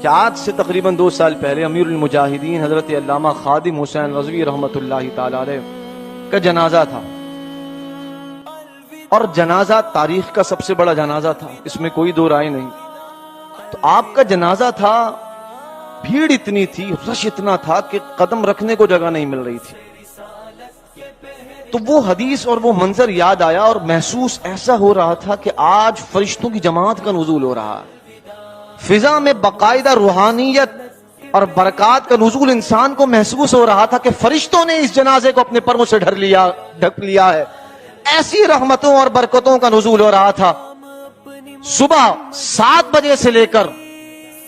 کہ آج سے تقریباً 2 سال پہلے امیر المجاہدین حضرت علامہ خادم حسین رضوی رحمۃ اللہ تعالی علیہ کا جنازہ تھا، اور جنازہ تاریخ کا سب سے بڑا جنازہ تھا، اس میں کوئی دو رائے نہیں۔ تو آپ کا جنازہ تھا، بھیڑ اتنی تھی، رش اتنا تھا کہ قدم رکھنے کو جگہ نہیں مل رہی تھی۔ تو وہ حدیث اور وہ منظر یاد آیا اور محسوس ایسا ہو رہا تھا کہ آج فرشتوں کی جماعت کا نزول ہو رہا ہے۔ فضا میں باقاعدہ روحانیت اور برکات کا نزول انسان کو محسوس ہو رہا تھا کہ فرشتوں نے اس جنازے کو اپنے پروں سے ڈھک لیا ہے۔ ایسی رحمتوں اور برکتوں کا نزول ہو رہا تھا۔ صبح 7 بجے سے لے کر،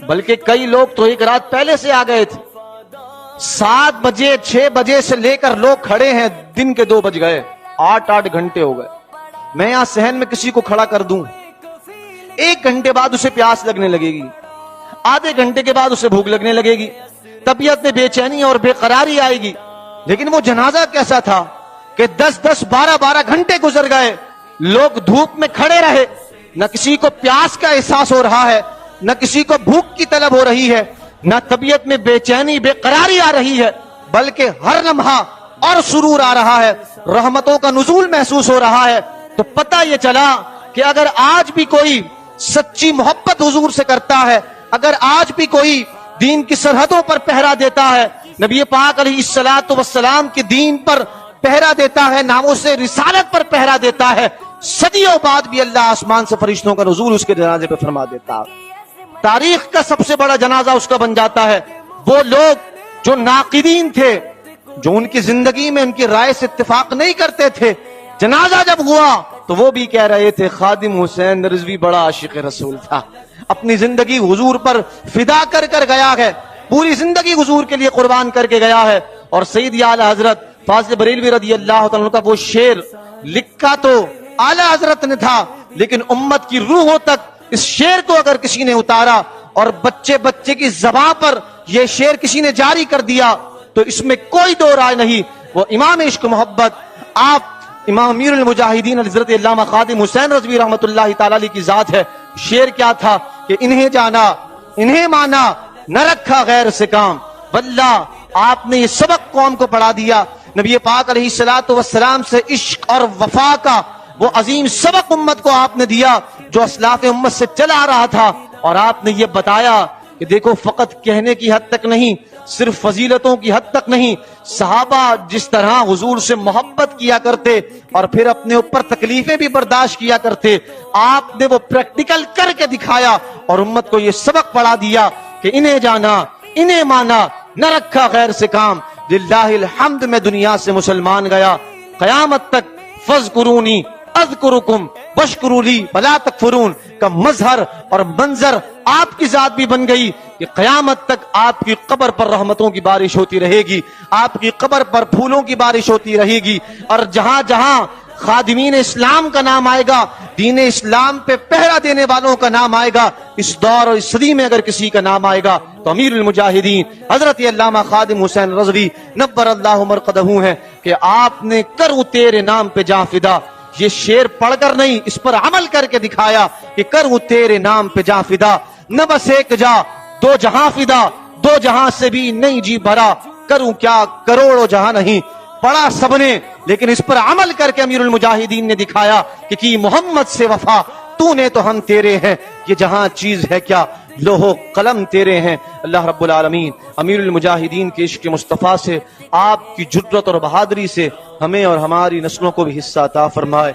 بلکہ کئی لوگ تو ایک رات پہلے سے آ گئے تھے، 7 بجے 6 بجے سے لے کر لوگ کھڑے ہیں، دن کے 2 بج گئے، 8 گھنٹے ہو گئے۔ میں یہاں صحن میں کسی کو کھڑا کر دوں، 1 گھنٹے بعد اسے پیاس لگنے لگے گی، آدھے گھنٹے کے بعد اسے بھوک لگنے لگے گی، طبیعت میں بے چینی اور بے قراری آئے گی۔ لیکن وہ جنازہ کیسا تھا کہ 10 12 گھنٹے گزر گئے، لوگ دھوپ میں کھڑے رہے، نہ کسی کو پیاس کا احساس ہو رہا ہے، نہ کسی کو بھوک کی طلب ہو رہی ہے، نہ طبیعت میں بے چینی بے قراری آ رہی ہے، بلکہ ہر لمحہ اور سرور آ رہا ہے، رحمتوں کا نزول محسوس ہو رہا ہے۔ تو پتہ یہ چلا کہ اگر آج بھی کوئی سچی محبت حضور سے کرتا ہے، اگر آج بھی کوئی دین کی سرحدوں پر پہرا دیتا ہے، نبی پاک علیہ الصلوۃ والسلام کے دین پر پہرا دیتا ہے، ناموس رسالت پر پہرا دیتا ہے، صدیوں بعد بھی اللہ آسمان سے فرشتوں کا نزول اس کے جنازے پہ فرما دیتا ہے۔ تاریخ کا سب سے بڑا جنازہ اس کا بن جاتا ہے۔ وہ لوگ جو ناقدین تھے، جو ان کی زندگی میں ان کی رائے سے اتفاق نہیں کرتے تھے، جنازہ جب ہوا تو وہ بھی کہہ رہے تھے خادم حسین رضوی بڑا عاشق رسول تھا، اپنی زندگی حضور پر فدا کر گیا ہے، پوری زندگی حضور کے لیے قربان کر کے گیا ہے۔ اور سید اعلی حضرت فاضل بریلوی رضی اللہ تعالیٰ عنہ کا وہ شعر لکھا تو اعلی حضرت نے تھا، لیکن امت کی روحوں تک اس شعر کو اگر کسی نے اتارا اور بچے کی زبان پر یہ شعر کسی نے جاری کر دیا تو اس میں کوئی دو رائے نہیں، وہ امام عشق محبت، آپ امام امیر المجاہدین حضرت علامہ خادم حسین رضوی رحمۃ اللہ تعالی علیہ کی ذات ہے۔ شعر کیا تھا کہ انہیں جانا انہیں مانا نہ رکھا غیر سے کام، واللہ آپ نے یہ سبق قوم کو پڑھا دیا۔ نبی پاک علیہ الصلوۃ والسلام سے عشق اور وفا کا وہ عظیم سبق امت کو آپ نے دیا جو اسلاف امت سے چلا آ رہا تھا، اور آپ نے یہ بتایا کہ دیکھو فقط کہنے کی حد تک نہیں، صرف فضیلتوں کی حد تک نہیں، صحابہ جس طرح حضور سے محبت کیا کرتے اور پھر اپنے اوپر تکلیفیں بھی برداشت کیا کرتے، آپ نے وہ پریکٹیکل کر کے دکھایا اور امت کو یہ سبق پڑھا دیا کہ انہیں جانا انہیں مانا نہ رکھا غیر سے کام۔ للہ الحمد میں دنیا سے مسلمان گیا، قیامت تک فاذکرونی اذکرکم واشکروا لی ولا تکفرون کا مظہر اور منظر آپ کی ذات بھی بن گئی کہ قیامت تک آپ کی قبر پر رحمتوں کی بارش ہوتی رہے گی، آپ کی قبر پر پھولوں کی بارش ہوتی رہے گی، اور جہاں جہاں خادمین اسلام کا نام آئے گا، دین اسلام پہ پہرا دینے والوں کا نام آئے گا، اس دور اور اس صدی میں اگر کسی کا نام آئے گا تو امیر المجاہدین حضرت علامہ خادم حسین رضوی نور اللہ مرقدہ ہے کہ آپ نے کروں تیرے نام پہ جاں فدا، یہ شعر پڑھ کر نہیں، اس پر عمل کر کے دکھایا کہ کروں تیرے نام پہ جاں فدا، نہ بس ایک جا 2 جہاں فدا، 2 جہاں سے بھی نہیں جی بھرا، کروں کیا کروڑوں جہاں نہیں، پڑھا سب نے لیکن اس پر عمل کر کے امیر المجاہدین نے دکھایا کہ کی محمد سے وفا، تو نے تو ہم تیرے ہیں، یہ جہاں چیز ہے کیا لوح قلم تیرے ہیں۔ اللہ رب العالمین امیر المجاہدین کے عشق مصطفیٰ سے، آپ کی جرأت اور بہادری سے ہمیں اور ہماری نسلوں کو بھی حصہ عطا فرمائے۔